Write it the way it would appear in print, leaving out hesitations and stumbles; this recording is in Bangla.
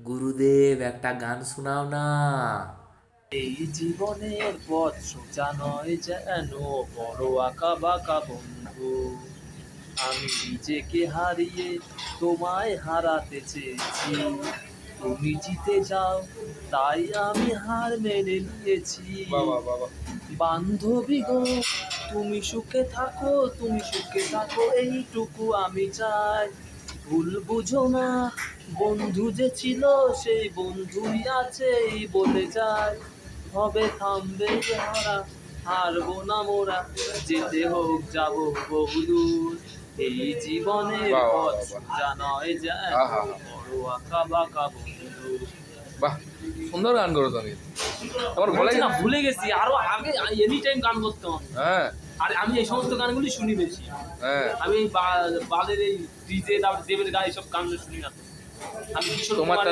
গুরুদেব একটা গান শোনাও না। এই জীবনের পথ সোজা নয় যেন বড় আঁকা বাঁকা বন্ধু। আমি নিজেকে হারিয়ে তোমায় হারাতে চেয়েছি। তুমি জিতে যাও তাই আমি হার মেনে নিয়েছি। বান্ধবী গো, তুমি সুখে থাকো, তুমি সুখে থাকো, এইটুকু আমি চাই। ভুল বুঝো না, বন্ধু যে ছিল সেই বন্ধুই আছে এই বলে যায়। হবে থামবে হারা, হারবো না মোরা, যেতে হোক যাব বহুদূর। এই জীবনের পথ সোজা নয় যেন বড় আঁকা বাঁকা বন্ধু। বাহ, সুন্দর গান করো তুমি। তোমার বলে না ভুলে গেছি, আরো আগে এনি টাইম গান করতাম। হ্যাঁ আর আমি এই সমস্ত গানগুলি শুনি বেশি। হ্যাঁ। আমি এই বালের এই ডিজে, তারপর দেবের গায়ে সব গান শুনি না। আমি কিশোর তোমার কুমারের